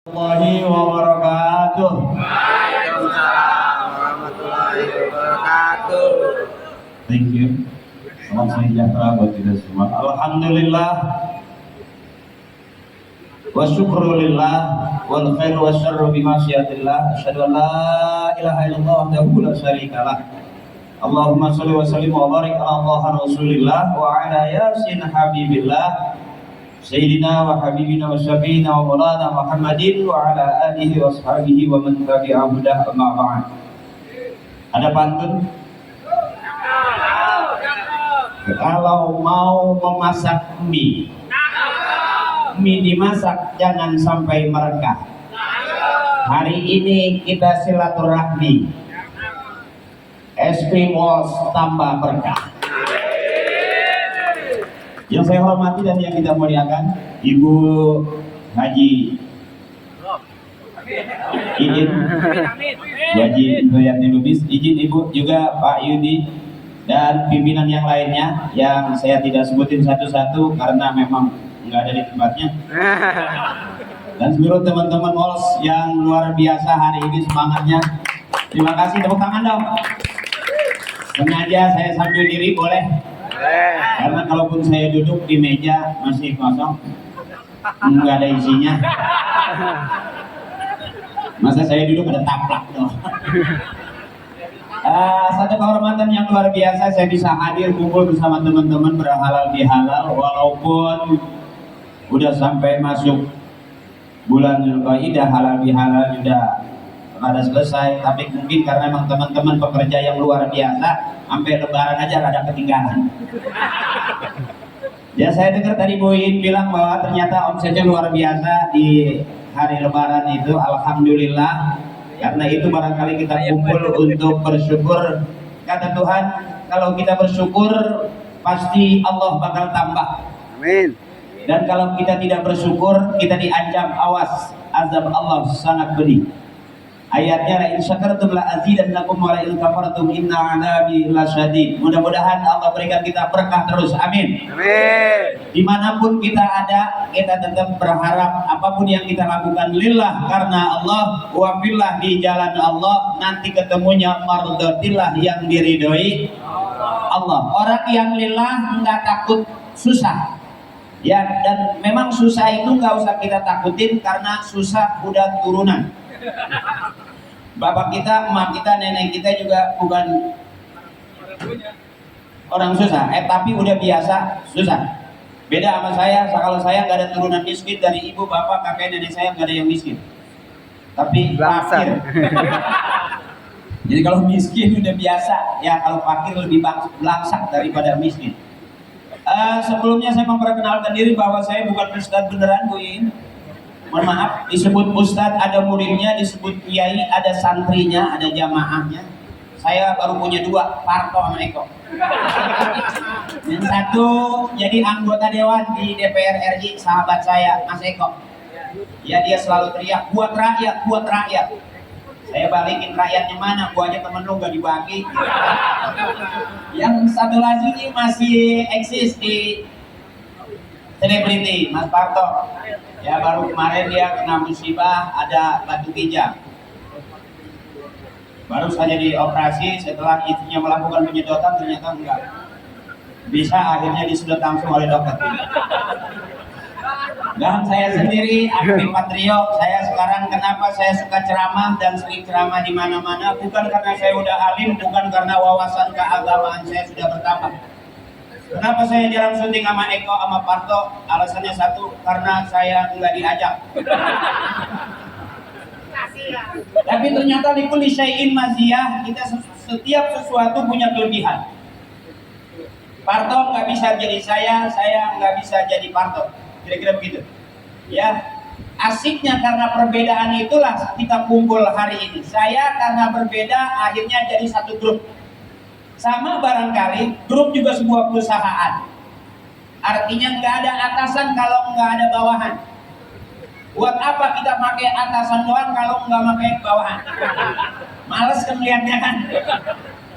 Warahmatullahi wabarakatuh. Waalaikumsalam warahmatullahi wabarakatuh. Thank you. Salam sejahtera buat kita semua. Alhamdulillah. Wa syukrulillah wal khairu wasyarru bimasyiatillah. Asyhadu an la ilaha illallah wahdahu la syarikalah. Allahumma shalli wa sallim wa barik ala Taha Rasulillah wa ala yasin habibillah. Sayyidina wa habibina wa syafiina wa maulana Muhammadin wa ala alihi wa ashabihi wa man tabi'ahu dah amma ba'd. Ada pantun? Kalau mau memasak mie dimasak jangan sampai merekah. Hari ini kita silaturahmi, es krim Walls tambah berkah. Yang saya hormati dan yang kita muliakan, Ibu Haji izin Haji Indroyati Lubis, izin Ibu juga Pak Yudi dan pimpinan yang lainnya yang saya tidak sebutin satu-satu karena memang nggak ada di tempatnya, dan seluruh teman-teman Walls yang luar biasa hari ini semangatnya. Terima kasih, tepuk tangan dong. Sengaja saya sambil diri boleh? Karena kalaupun saya duduk di meja masih kosong, nggak ada isinya. Masa saya duduk ada taplak dong. Satu kehormatan yang luar biasa saya bisa hadir kumpul bersama teman-teman berhalal bihalal, walaupun udah sampai masuk bulan Zulqa'dah, halal bihalal sudah pada selesai, tapi mungkin karena memang teman-teman pekerja yang luar biasa sampai lebaran aja rada ketinggalan. Ya, saya dengar tadi Bu In bilang bahwa ternyata omsetnya luar biasa di hari lebaran itu. Alhamdulillah, karena itu barangkali kita kumpul untuk bersyukur. Kata Tuhan, kalau kita bersyukur pasti Allah bakal tambah. Amin. Dan kalau kita tidak bersyukur, kita diancam, awas, azab Allah sangat pedih. Ayatnya, la in syakartum la azidannakum wa la in kafartum inna 'adzabi lasyadid. Mudah-mudahan Allah berikan kita berkah terus. Amin. Amin. Dimanapun kita ada, kita tetap berharap apapun yang kita lakukan lillah, karena Allah, wa billah, di jalan Allah, nanti ketemunya mardatillah, yang diridhoi Allah. Orang yang lillah enggak takut susah. Ya, dan memang susah itu nggak usah kita takutin karena susah udah turunan. Bapak kita, emak kita, nenek kita juga bukan orang susah, tapi udah biasa susah. Beda sama saya, kalau saya nggak ada turunan miskin dari ibu, bapak, kakek, nenek saya nggak ada yang miskin. Tapi fakir. Jadi kalau miskin udah biasa, ya kalau fakir lebih belangsak daripada miskin. Sebelumnya saya memperkenalkan diri bahwa saya bukan ustadz beneran, Bu In. Mohon maaf, disebut ustadz ada muridnya, disebut kiai ada santrinya, ada jamaahnya. Saya baru punya dua, Parto sama Eko. Yang satu jadi anggota dewan di DPR RI, sahabat saya, Mas Eko. Ya, dia selalu teriak, buat rakyat, buat rakyat. Saya balikin, rakyatnya mana? Gua aja temen lu gak dibagi. Yang satu lagi ini masih eksis di selebriti, Mas Parto. Ya, baru kemarin dia kena musibah, ada batu ginjal. Baru saja dioperasi, setelah istrinya melakukan penyedotan ternyata enggak bisa, akhirnya disedot langsung oleh dokter. Dan saya sendiri, Aktif Patrio, saya sekarang kenapa saya suka ceramah dan sering ceramah di mana-mana, bukan karena saya udah alim, bukan karena wawasan keagamaan saya sudah bertambah. Kenapa saya jarang syuting sama Eko, sama Parto? Alasannya satu, karena saya nggak diajak. Tapi ternyata di kulli syai'in maziyah, kita setiap sesuatu punya kelebihan. Parto nggak bisa jadi saya nggak bisa jadi Parto. Kira-kira begitu. Ya, asiknya karena perbedaan itulah kita kumpul hari ini. Saya karena berbeda akhirnya jadi satu grup. Sama barangkali grup juga sebuah perusahaan. Artinya nggak ada atasan kalau nggak ada bawahan. Buat apa kita pakai atasan doang kalau nggak pakai bawahan? Males kan lihatnya kan.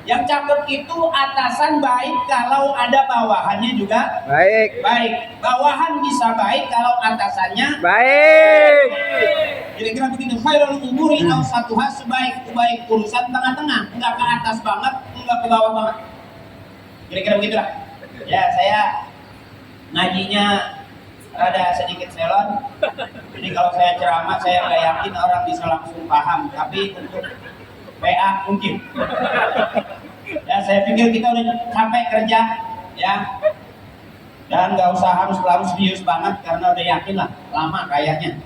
Yang cakep itu atasan baik kalau ada bawahannya juga Baik. baik. Bawahan bisa baik kalau atasannya Baik. kira-kira begitu. Khairul umuri awsatuha, sebaik-baik urusan tengah-tengah, enggak ke atas banget, enggak ke bawah banget. Kira-kira begitulah. Ya, saya ngajinya rada sedikit selon. Jadi kalau saya ceramah saya nggak yakin orang bisa langsung paham, tapi untuk PA mungkin. Ya, saya pikir kita udah capek kerja, ya. Dan nggak usah harus selalu serius banget karena udah yakin lah lama kayaknya.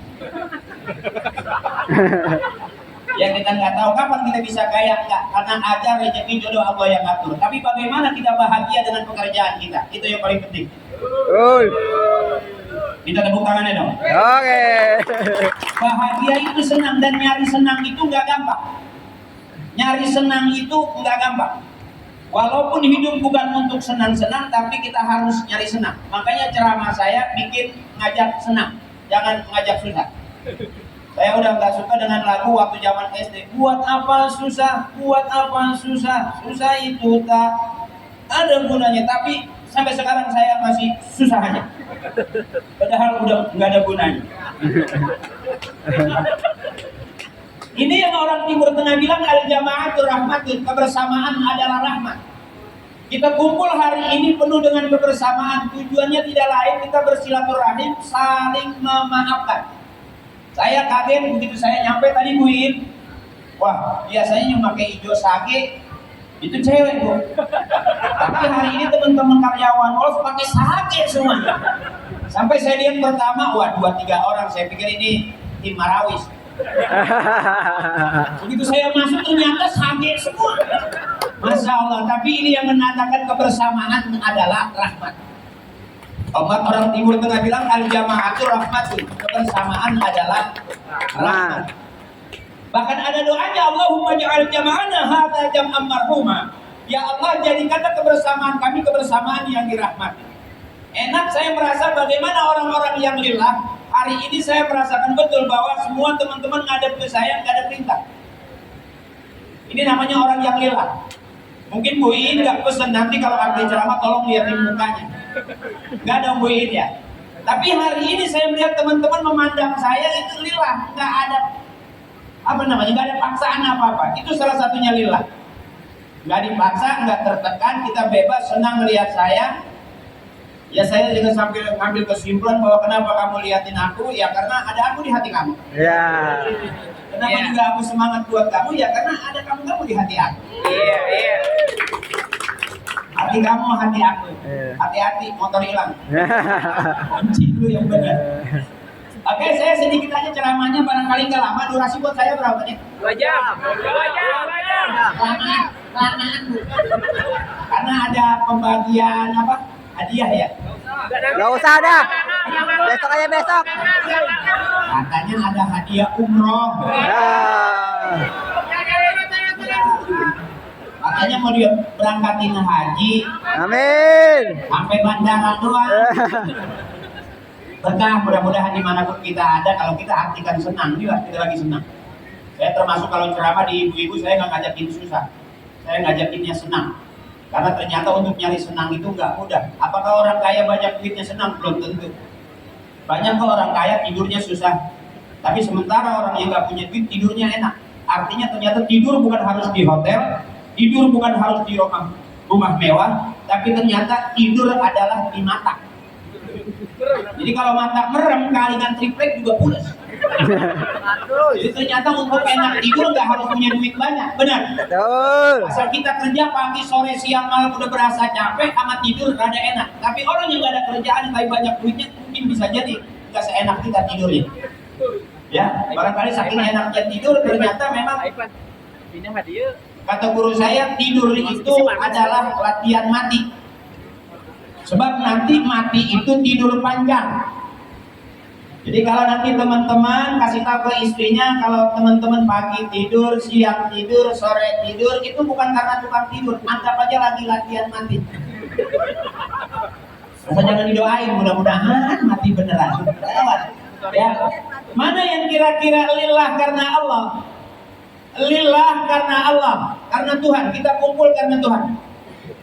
Ya kita nggak tahu kapan kita bisa kaya, nggak, karena aja rezeki jodoh Allah yang atur. Tapi bagaimana kita bahagia dengan pekerjaan kita, itu yang paling penting. Minta tepuk tangannya dong. Oke. Bahagia itu senang, dan nyari senang itu nggak gampang. Nyari senang itu nggak gampang. Walaupun hidup bukan untuk senang-senang, tapi kita harus nyari senang. Makanya ceramah saya bikin ngajak senang, jangan ngajak susah. Saya udah nggak suka dengan lagu waktu zaman SD. Buat apa susah, buat apa susah, susah itu tak ada gunanya. Tapi sampai sekarang saya masih susah aja. Padahal udah nggak ada gunanya. Ini yang orang Timur Tengah bilang al-jama'atul rahmatul, kebersamaan adalah rahmat. Kita kumpul hari ini penuh dengan kebersamaan. Tujuannya tidak lain kita bersilaturahim, saling memaafkan. Saya kaget begitu saya nyampe tadi Bu In. Wah, biasanya yang pakai hijau sage itu cewek Bu. Tapi hari ini teman-teman karyawan Wolf pakai sage semua. Sampai saya lihat pertama, wah 2-3 orang, saya pikir ini tim Marawis. Begitu saya masuk ternyata sage semua. Masya Allah, tapi ini yang menandakan kebersamaan adalah rahmat. Orang Timur Tengah bilang al-jama'atul rahmatul, kebersamaan adalah rahmat. Bahkan ada doanya, Allahumma ja'al jama'ana hadza jam'an marhuma. Ya Allah, jadikanlah kebersamaan kami kebersamaan yang dirahmati. Enak saya merasa bagaimana orang-orang yang lillah. Hari ini saya merasakan betul bahwa semua teman-teman ngadep ke saya nggak ada perintah. Ini namanya orang yang lillah. Mungkin Bu In nggak pesan nanti kalau abdi ceramah tolong lihatin mukanya. Nggak ada Bu In ya. Tapi hari ini saya melihat teman-teman memandang saya itu lillah, nggak ada nggak ada paksaan apa-apa. Itu salah satunya lillah. Nggak dipaksa, nggak tertekan, kita bebas, senang melihat saya. Ya saya juga sambil ngambil kesimpulan bahwa kenapa kamu liatin aku, ya karena ada aku di hati kamu. Ya. Kenapa juga aku semangat buat kamu, ya karena ada kamu di hati aku. Iya. Hati kamu, hati aku. Hati-hati, motor hilang. Kunci dulu yang benar. Oke, saya sedikit aja ceramahnya, barangkali nggak lama. Durasi buat saya berapa menit? 2 jam. Kelamaan. Karena ada pembagian hadiah ya. Gak usah dah. Besok aja besok. Katanya ada hadiah umroh. Katanya mau dia berangkatin haji. Amin. Sampai bandara doang. Berkah, mudah-mudahan dimanapun kita ada, kalau kita artikan senang, juga kita lagi senang. Saya termasuk kalau ceramah di ibu-ibu, saya nggak ngajakin susah, saya ngajakinnya senang. Karena ternyata untuk nyari senang itu nggak mudah. Apakah orang kaya banyak duitnya senang? Belum tentu. Banyak kok orang kaya tidurnya susah, tapi sementara orang yang nggak punya duit tidurnya enak. Artinya ternyata tidur bukan harus di hotel, tidur bukan harus di rumah mewah, tapi ternyata tidur adalah di mata. Jadi kalau mata merem kalingan triplek juga pulas. Jadi ternyata untuk enak tidur nggak harus punya duit banyak, benar? Betul. Asal kita kerja pagi, sore, siang, malam udah berasa capek, sama tidur rada enak. Tapi orang yang nggak ada kerjaan tapi banyak duitnya mungkin bisa jadi nggak seenak kita tidurnya. Ya, barangkali saking enaknya tidur ternyata memang kata guru saya tidur itu adalah latihan mati. Sebab nanti mati itu tidur panjang. Jadi kalau nanti teman-teman kasih tahu ke istrinya kalau teman-teman pagi tidur, siang tidur, sore tidur, itu bukan karena tukang tidur, anggap aja lagi latihan mati. Masa jangan didoain, mudah-mudahan mati beneran. Ya. Mana yang kira-kira lillah karena Allah? lillah karena Allah, karena Tuhan. Kita kumpul karena Tuhan.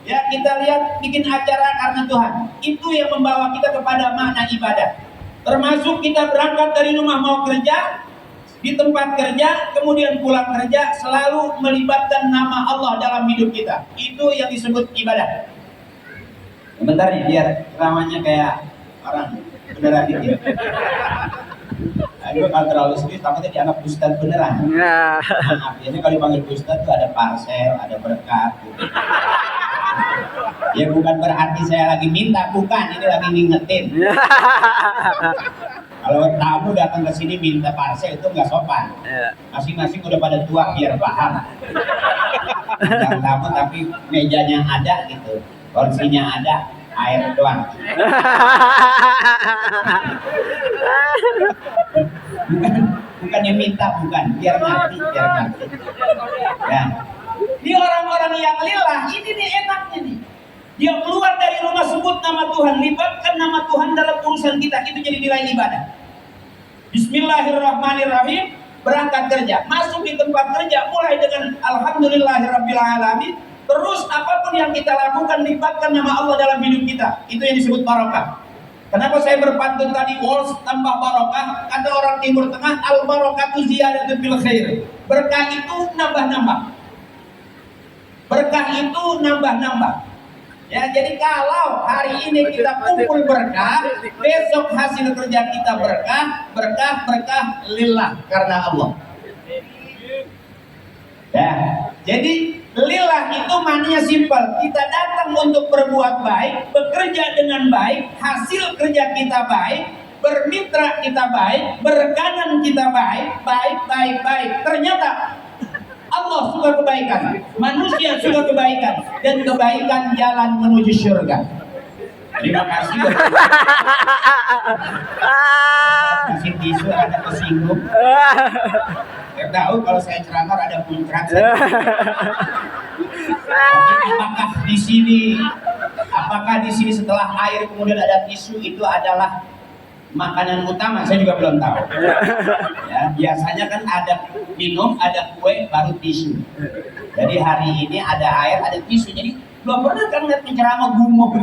Ya, kita lihat bikin acara karena Tuhan. Itu yang membawa kita kepada makna ibadah. Termasuk kita berangkat dari rumah mau kerja, di tempat kerja, kemudian pulang kerja, selalu melibatkan nama Allah dalam hidup kita. Itu yang disebut ibadah. Bentar nih, biar ramanya kayak orang beneran gitu. Aduh, kalau terlalu serius, takutnya dianggap ustadz beneran. Maaf, biasanya kalau dipanggil ustadz tuh ada parcel, ada berkat. Gitu. Ya bukan berarti saya lagi minta, bukan. Ini lagi ngingetin. Kalau tamu datang ke sini minta parcel itu nggak sopan. Masing-masing udah pada tua biar paham. Yang tamu tapi mejanya ada gitu, kursinya ada, air doang. Bukannya minta, bukan. Biar ngerti. Ya. Ini orang-orang yang lillah, ini nih enaknya nih. Dia keluar dari rumah sebut nama Tuhan, libatkan nama Tuhan dalam urusan kita, itu jadi nilai ibadah. Bismillahirrahmanirrahim, berangkat kerja, masuk di tempat kerja, mulai dengan Alhamdulillahirrabbilalamin, terus apapun yang kita lakukan, libatkan nama Allah dalam hidup kita, itu yang disebut barokah. Kenapa saya berpantun tadi, wals tambah barokah, kata orang Timur Tengah, al-barokatu ziyadatu fil khair. Berkah itu nambah-nambah. Berkah itu nambah-nambah. Ya, jadi kalau hari ini kita kumpul berkah, besok hasil kerja kita berkah lillah karena Allah. Ya, jadi lillah itu maknanya simpel. Kita datang untuk berbuat baik, bekerja dengan baik, hasil kerja kita baik, bermitra kita baik, berkanan kita baik. Ternyata Allah suka kebaikan, manusia suka kebaikan, dan kebaikan jalan menuju surga. Terima kasih. Kasih tisu ada kesinggung. Saya tahu kalau saya ceramah ada muncrat. Apakah di sini setelah air kemudian ada tisu itu adalah makanan utama? Saya juga belum tahu. Ya, biasanya kan ada minum, ada kue, baru tisu. Jadi hari ini ada air, ada tisu. Jadi belum pernah kan lihat penceramah gumoh.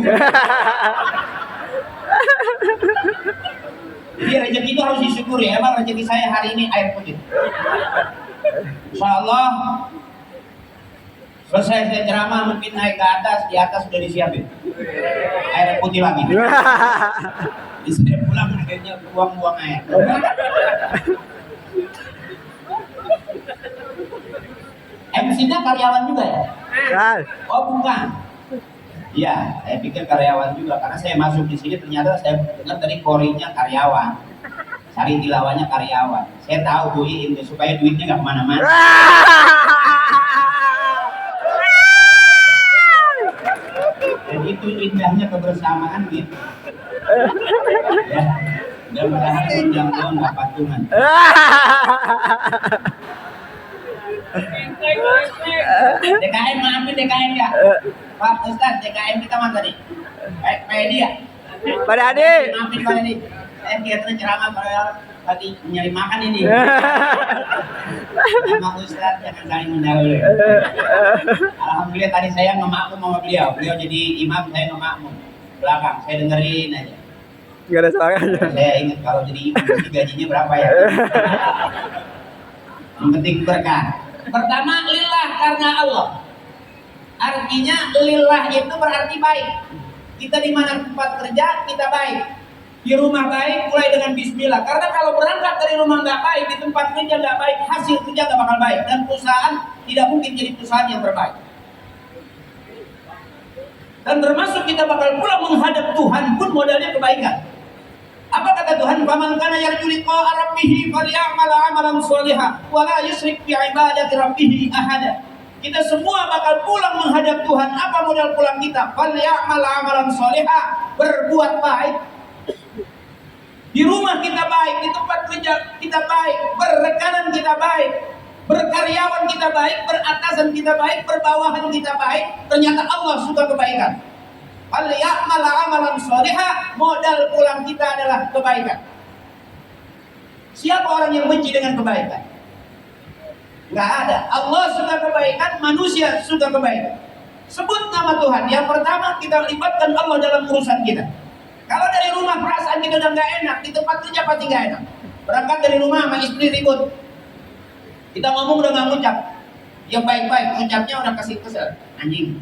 Jadi rezeki itu harus disyukuri. Emang rezeki saya hari ini air putih. Insyaallah selesai saya ceramah mungkin naik ke atas, di atas sudah disiapin air putih lagi. Di sini pulang akhirnya buang-buang air. MC-nya karyawan juga ya? Oh bukan. Iya, saya pikir karyawan juga karena saya masuk di sini ternyata saya dengar dari korinya karyawan, sari tilawanya karyawan. Saya tahu Bu Iin supaya duitnya nggak kemana-mana. Dan itu indahnya kebersamaan gitu. Ya, mudah-mudahan undang doang nggak patungan. DKM maafin DKM ya. Pak Ustaz, DKM kita mana tadi? Pak Edi ya? Pak Adi. Maafin Pak Edi. Saya biasanya ceramah padahal lagi nyari makan ini. Sama Ustaz jangan saling mendahului. Alhamdulillah tadi saya ngemakmum sama beliau. Beliau jadi imam, saya ngemakmum belakang. Saya dengerin aja. Gak ada suaranya. Saya ingat kalau jadi imam gajinya berapa ya? Yang penting berkah. Pertama, lillah karena Allah. Artinya lillah itu berarti baik. Kita di mana tempat kerja kita baik. Di rumah baik mulai dengan bismillah. Karena kalau berangkat dari rumah nggak baik, di tempat kerja nggak baik, hasil kerja nggak bakal baik. Dan perusahaan tidak mungkin jadi perusahaan yang terbaik. Dan termasuk kita bakal pulang menghadap Tuhan pun modalnya kebaikan. Apa kata Tuhan? Faman kana yarju liqa'a rabbih falyamal 'amalan shalihan wa la yusyrik bi 'ibadati rabbih ahada. Kita semua bakal pulang menghadap Tuhan. Apa modal pulang kita? Falyamal 'amalan shalihan, berbuat baik. Di rumah kita baik, di tempat kerja kita baik, berrekanan kita baik, berkaryawan kita baik, beratasan kita baik, berbawahan kita baik. Ternyata Allah suka kebaikan. Falyamal 'amalan shalihan, modal pulang kita adalah kebaikan. Siapa orang yang benci dengan kebaikan? Nggak ada. Allah suka kebaikan, manusia suka kebaikan. Sebut nama Tuhan. Yang pertama kita libatkan Allah dalam urusan kita. Kalau dari rumah perasaan kita udah nggak enak, di tempat kerja pasti nggak enak. Berangkat dari rumah sama istri ribut. Kita ngomong udah nggak ngucap. Yang baik-baik, ngucapnya udah kasih kesel. Anjing.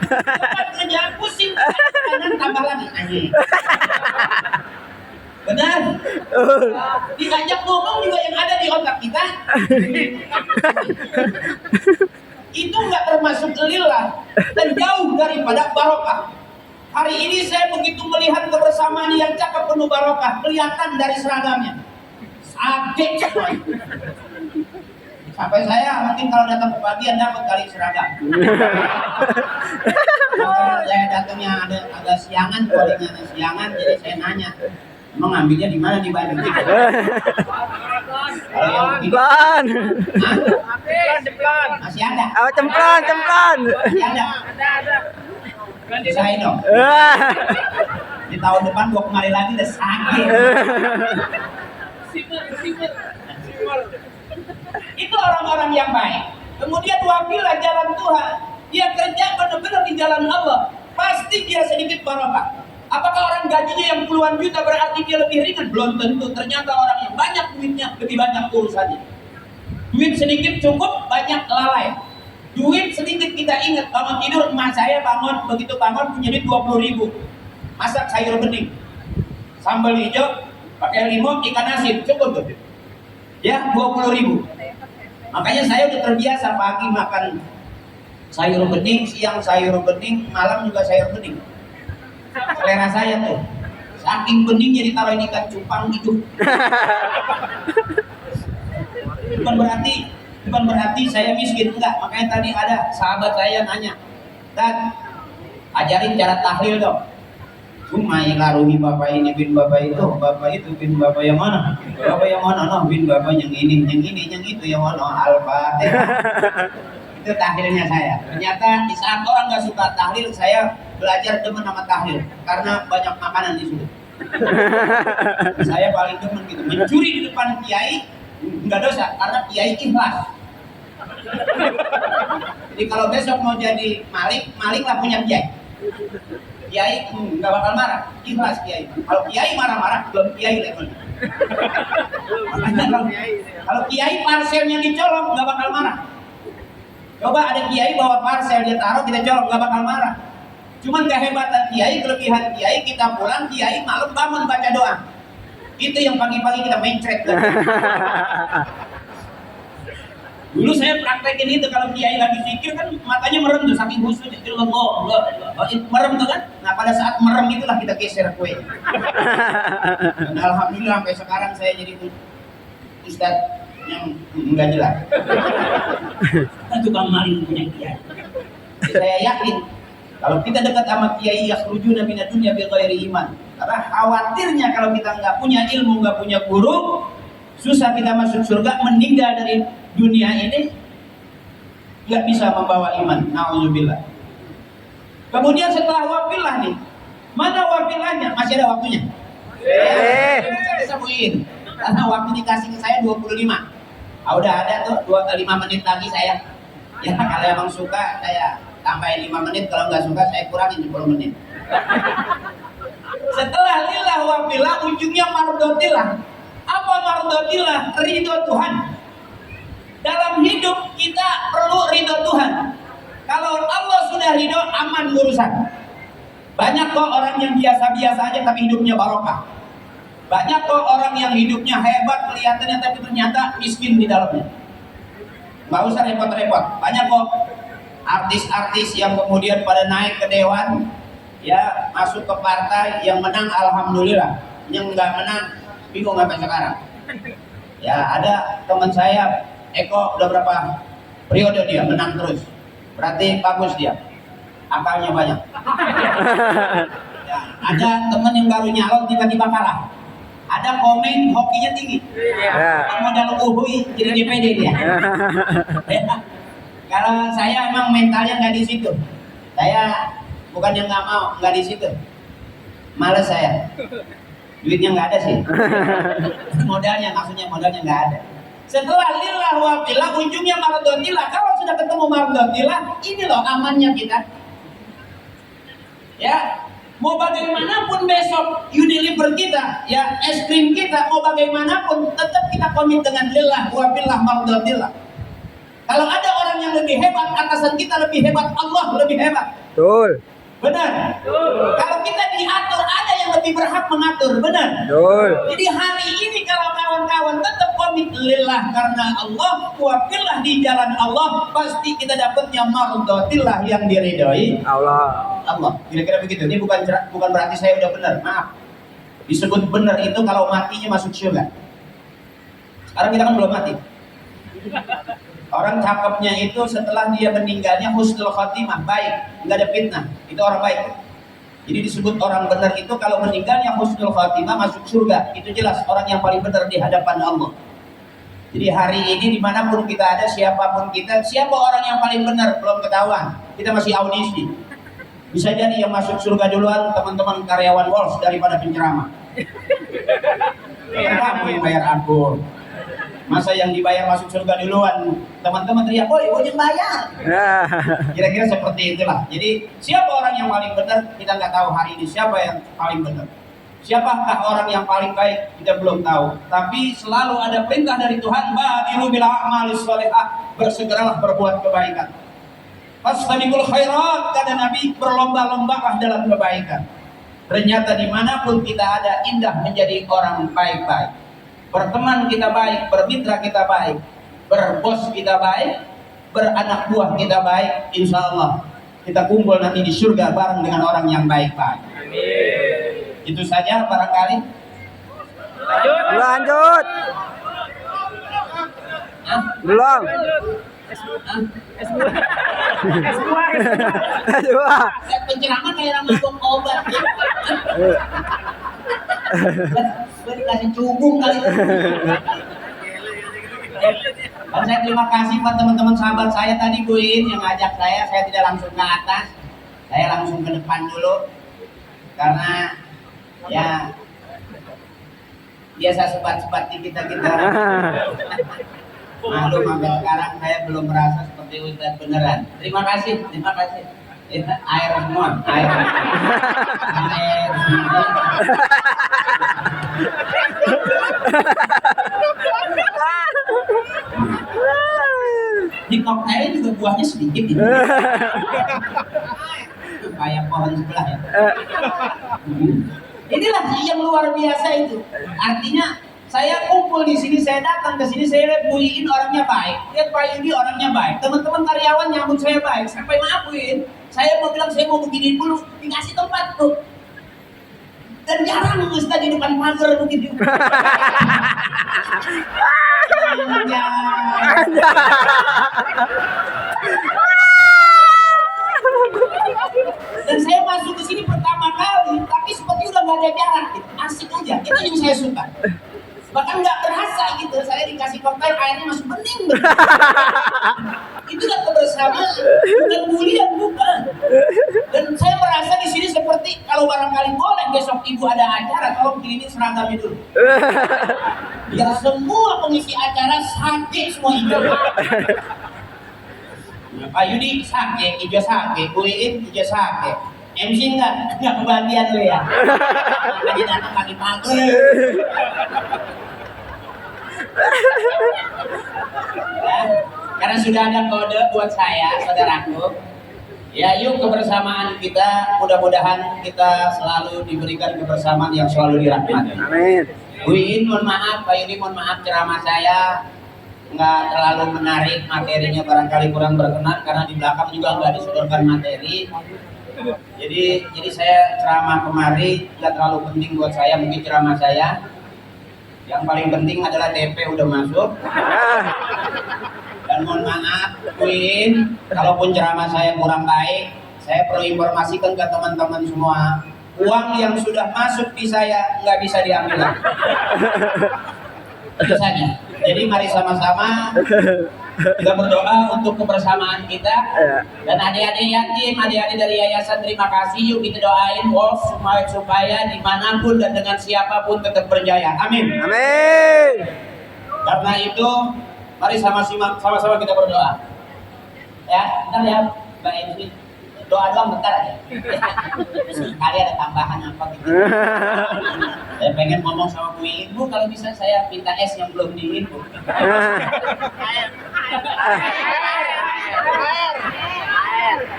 Tempat kerja pusing, kanan tambah lagi anjing. Benar. Diajak ngomong juga yang ada di otak kita. Itu nggak termasuk lillah dan jauh daripada barokah. Hari ini saya begitu melihat kebersamaan yang cakep penuh barokah, kelihatan dari seragamnya. Sakit semua. Sampai saya mungkin kalau datang ke bagian dapat kali seragam. Kalau saya datangnya agak siangan, callingan siangan, jadi saya nanya, emang ngambilnya di mana di Bandung? Kalau yang begini, masih ada. Oh, cemplon. Masih ada. Saya dong. Di tahun depan gua kembali lagi udah sakit. Itu orang-orang yang baik. Kemudian wakilah jalan Tuhan. Dia kerja benar-benar di jalan Allah. Pasti dia sedikit barokah. Apakah orang gajinya yang puluhan juta berarti dia lebih ringan? Belum tentu. Ternyata orang yang banyak duitnya lebih banyak urusannya. Duit sedikit cukup, banyak lalai. Duit sedikit kita ingat. Bangun tidur, emak saya bangun. Begitu bangun punya duit 20.000. Masak sayur bening, sambal hijau, pakai limau, ikan asin, cukup tuh. Ya, 20.000. Makanya saya udah terbiasa pagi makan sayur bening, siang sayur bening, malam juga sayur bening. Selera saya tuh, saking beningnya ditaruhin ikan cupang gitu. Bukan berarti saya miskin, enggak. Makanya tadi ada sahabat saya nanya, "Dad, ajarin cara tahlil dong." Cuma yang ngaruhi bapak ini bin bapak itu bin bapak yang mana? Bapak yang mana? No, bin bapak yang ini, yang itu, yang mana? Al-Fatihah. Itu tahlilnya saya. Ternyata di saat orang nggak suka tahlil, saya belajar demen sama tahlil karena banyak makanan di situ. Saya paling demen gitu. Mencuri di depan kiai nggak dosa karena kiai ikhlas. Jadi kalau besok mau jadi maling lah punya kiai. Kiai nggak bakal marah, ikhlas kiai. Kalau kiai marah-marah, belum kiai levelnya. Kalau kiai parselnya dicolong, nggak bakal marah. Coba ada kiai bawa parsel dia taruh, kita colong, nggak bakal marah. Cuman kehebatan kiai, kelebihan kiai, kita pulang kiai malam bangun baca doa. Itu yang pagi-pagi kita mencret. Dulu saya praktekin itu kalau kiai lagi zikir kan matanya merem tuh saking khusyuknya. Merem tuh kan. Nah pada saat merem itulah kita geser kue. Dan alhamdulillah sampai sekarang saya jadi ustadz yang enggak jelas. Kan tukang maling punya kiai. Jadi saya yakin kalau kita dekat sama kiai yakhrujuna minad dunya bighairi iman. Karena khawatirnya kalau kita nggak punya ilmu, nggak punya guru, susah kita masuk surga, meninggal dari dunia ini nggak bisa membawa iman. Nauzubillah. Kemudian setelah wafilah nih, mana wafilahnya? Masih ada waktunya? Saya sabuin. Karena waktu dikasih ke saya 25. Udah ada tuh 5 menit lagi saya. Ya kalau emang suka saya tambahin 5 menit, kalau nggak suka saya kurangin 10 menit. Setelah lillah wafilah ujungnya mardotillah. Apa mardotillah? Ridho Tuhan. Dalam hidup kita perlu ridho Tuhan. Kalau Allah sudah ridho, aman urusan. Banyak kok orang yang biasa-biasa aja tapi hidupnya barokah. Banyak kok orang yang hidupnya hebat kelihatannya tapi ternyata miskin di dalamnya. Nggak usah repot-repot. Banyak kok artis-artis yang kemudian pada naik ke dewan, ya masuk ke partai, yang menang alhamdulillah, yang nggak menang bingung sampai sekarang. Ya ada teman saya Eko udah berapa periode dia menang terus. Berarti bagus dia. Akalnya banyak. Ya, ada teman yang baru nyalon tiba-tiba kalah. Ada komen hokinya tinggi. Modal uhui jadi DPD dia. Ya. Kalau saya emang mentalnya nggak di situ. Saya bukan yang nggak mau, nggak di situ. Males saya. Duitnya nggak ada sih. Modalnya maksudnya modalnya nggak ada. Setelah lillah wa fillah ujungnya mardotillah. Kalau sudah ketemu mardotillah, ini loh amannya kita. Ya, mau bagaimanapun besok Unilever kita, ya es krim kita, mau bagaimanapun tetap kita komit dengan lillah wa fillah mardotillah. Kalau ada orang yang lebih hebat, atasan kita lebih hebat, Allah lebih hebat. Betul. Benar. Kalau kita diatur, ada yang lebih berhak mengatur. Benar. Betul. Jadi hari ini kalau kawan-kawan tetap komit lillah karena Allah, wafillah di jalan Allah, pasti kita dapatnya mardotillah yang diridhoi Allah. Allah. Kira-kira begitu. Ini bukan berarti saya udah benar. Maaf. Disebut benar itu kalau matinya masuk surga. Sekarang kita kan belum mati. Orang cakepnya itu setelah dia meninggalnya husnul khotimah, baik, nggak ada fitnah, itu orang baik. Jadi disebut orang benar itu kalau meninggalnya husnul khotimah masuk surga, itu jelas orang yang paling benar di hadapan Allah. Jadi hari ini dimanapun kita ada, siapapun kita, siapa orang yang paling benar belum ketahuan, kita masih audisi. Bisa jadi yang masuk surga duluan teman-teman karyawan Walls daripada penceramah. Kamu yang bayar aku. Masa yang dibayar masuk surga duluan, teman-teman teriak, "Woi, yang bayar." Kira-kira seperti itulah. Jadi siapa orang yang paling benar, kita nggak tahu hari ini siapa yang paling benar. Siapakah orang yang paling baik, kita belum tahu. Tapi selalu ada perintah dari Tuhan, badiru bil a'malis shalihah, bersegeralah berbuat kebaikan. Fastabiqul khairat, kata Nabi, berlomba-lombalah dalam kebaikan. Ternyata dimanapun kita ada, indah menjadi orang baik-baik. Berteman kita baik, bermitra kita baik, berbos kita baik, beranak buah kita baik, insya Allah kita kumpul nanti di surga bareng dengan orang yang baik-baik. Amin. Itu saja barangkali. Lanjut. Belum. Dua. Penceramah kayak ramah obat. Gue dikasih cubung kali itu. Dan saya terima kasih buat teman-teman sahabat saya tadi Buin yang ngajak saya tidak langsung ke atas, saya langsung ke depan dulu karena ya biasa sebat-sebat di kita. Malu sampai sekarang saya belum merasa seperti Ustadz beneran. Terima kasih. Air semua, air. Di koktail juga buahnya sedikit ini. Kayak pohon sebelah ya. Inilah yang luar biasa itu. Artinya saya kumpul di sini, saya datang ke sini, saya lihat Bu Iin orangnya baik, lihat Pak Yudi orangnya baik, teman-teman karyawan nyambut saya baik. Sampai maaf Bu Iin, saya mau bilang saya mau begini dulu, dikasih tempat tuh. Dan jarang Ustaz di depan pagar begitu. Dan saya masuk ke sini pertama kali, tapi seperti udah gak ada jarak, asik aja. Itu yang saya suka. Bahkan nggak berasa gitu, saya dikasih koktail airnya masuk bening. Itu kan kebersamaan, bukan bulian, bukan. Dan saya merasa di sini seperti kalau barangkali boleh besok ibu ada acara, tolong kirimin seragamnya dulu. Biar semua pengisi acara sake semua ibu. Pak Yudi sake, ijo sake, Bu Iin ijo sake. MC nggak kebagian lo ya. Lagi datang pagi-pagi. Ya, karena sudah ada kode buat saya, saudaraku. Ya, yuk kebersamaan kita, mudah-mudahan kita selalu diberikan kebersamaan yang selalu dirahmati. Amin. Bu Iin mohon maaf, Pak Yudi mohon maaf ceramah saya nggak terlalu menarik, materinya barangkali kurang berkenan karena di belakang juga nggak disodorkan materi. Jadi saya ceramah kemari nggak terlalu penting buat saya, mungkin ceramah saya. Yang paling penting adalah DP udah masuk. Dan mohon maaf, Queen, kalaupun ceramah saya kurang baik, saya perlu informasikan ke teman-teman semua, uang yang sudah masuk di saya nggak bisa diambil lagi. Itu saja. Jadi mari sama-sama kita berdoa untuk kebersamaan kita. Dan adik-adik yatim, adik-adik dari yayasan terima kasih. Yuk kita doain Wolf supaya dimanapun dan dengan siapapun tetap berjaya. Amin. Amin. Karena itu, mari sama-sama kita berdoa. Ya, bentar ya, Mbak Enzi. Doa doang bentar aja. Sekali ada tambahan apa gitu. Saya pengen ngomong sama Bu Ibu, kalau bisa saya minta es yang belum dingin, Bu.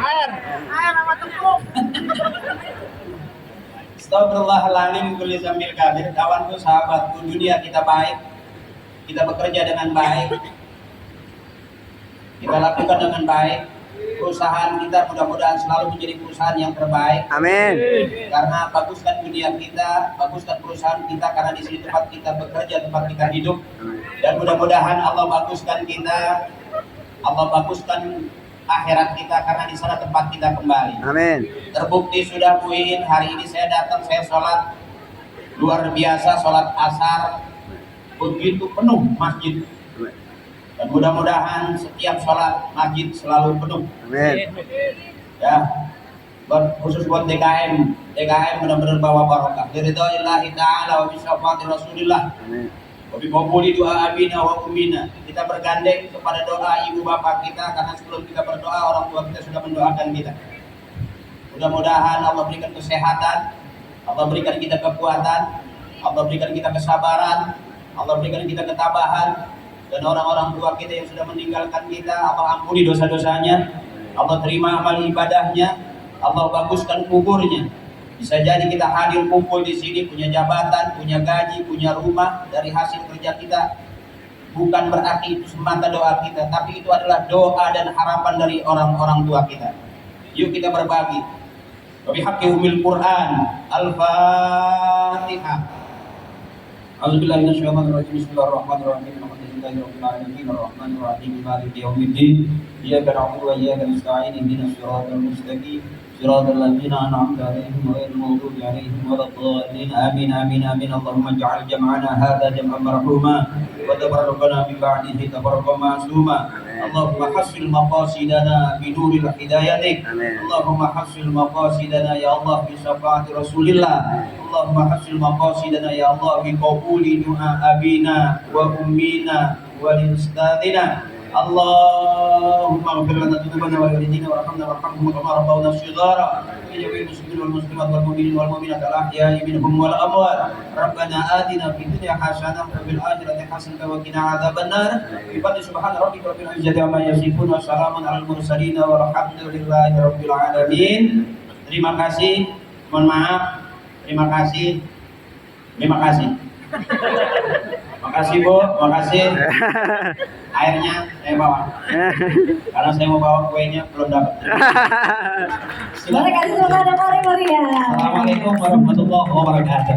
Air sama tepung. Astagfirullahaladzim kulli zambil kabir. Kawanku, sahabatku, dunia kita baik, kita bekerja dengan baik, kita lakukan dengan baik. Perusahaan kita mudah-mudahan selalu menjadi perusahaan yang terbaik. Amin. Karena baguskan dunia kita, baguskan perusahaan kita, karena di sini tempat kita bekerja, tempat kita hidup. Dan mudah-mudahan Allah baguskan kita, Allah baguskan akhirat kita, karena di sana tempat kita kembali. Amin. Terbukti sudah Buin, hari ini saya datang, saya sholat luar biasa, sholat asar begitu penuh masjid. Dan mudah-mudahan setiap sholat masjid selalu penuh. Amin. Ya, khusus buat DKM benar-benar bawa barokah. Biridhoillahi ta'ala wa bisyafaati Rasulillah. Amin. Wa biqabuli doa abina wa ummina. Kita bergandeng kepada doa ibu bapak kita, karena sebelum kita berdoa orang tua kita sudah mendoakan kita. Mudah-mudahan Allah berikan kesehatan, Allah berikan kita kekuatan, Allah berikan kita kesabaran, Allah berikan kita ketabahan. Dan orang-orang tua kita yang sudah meninggalkan kita, Allah ampuni dosa-dosanya, Allah terima amal ibadahnya, Allah baguskan kuburnya. Bisa jadi kita hadir kumpul di sini, punya jabatan, punya gaji, punya rumah dari hasil kerja kita, bukan berarti itu semata doa kita, tapi itu adalah doa dan harapan dari orang-orang tua kita. Yuk kita berbagi. Wa bihaqqi umil Quran. Al-Fatihah. A'udzubillahi minasyaitonir rajim. Bismillahirrahmanirrahim. Alhamdulillahirabbil alamin arrahmanir rahim maliki yaumiddin. Iyyaka na'budu wa iyyaka nasta'in ihdinas siratal mustaqim siratal ladzina an'amta 'alaihim ghairil maghdubi 'alaihim waladdallin. Amin amin amin. Allahumma ij'al jam'ana hadza jam'an marhuma wa tabarraqna min ba'dihi tabarrakan ma'suma. Allahumma hassil maqasidana bi nuril hidayatik. Allahumma hassil maqasidana ya Allah bi syafaati Rasulillah. Allahumma hassil maqasidana ya Allah bi qabuli du'a abina wa ummina wa li ustadina. Allahumma ighfir lana dhunubana wa walidina warhamna warhamhum kama rabbawna shighara. Ya muslimin wal muslimat wal mu'minin wal mu'minat al ahya'i minhum wal amwat. Rabbana atina fid dunya hasanah wa fil akhirati hasanah wa qina adzabannar. Bi fadli subhana rabbika rabbil izzati amma yasifun wa salamun alal mursalin walhamdulillahi rabbil alamin. Terima kasih. Mohon maaf. Terima kasih. Terima kasih. Makasih Bu, makasih. Airnya saya bawa. Karena saya mau bawa kuenya belum dapat. Boleh kasih tepuk tangan yang paling meriah. Assalamualaikum warahmatullahi wabarakatuh.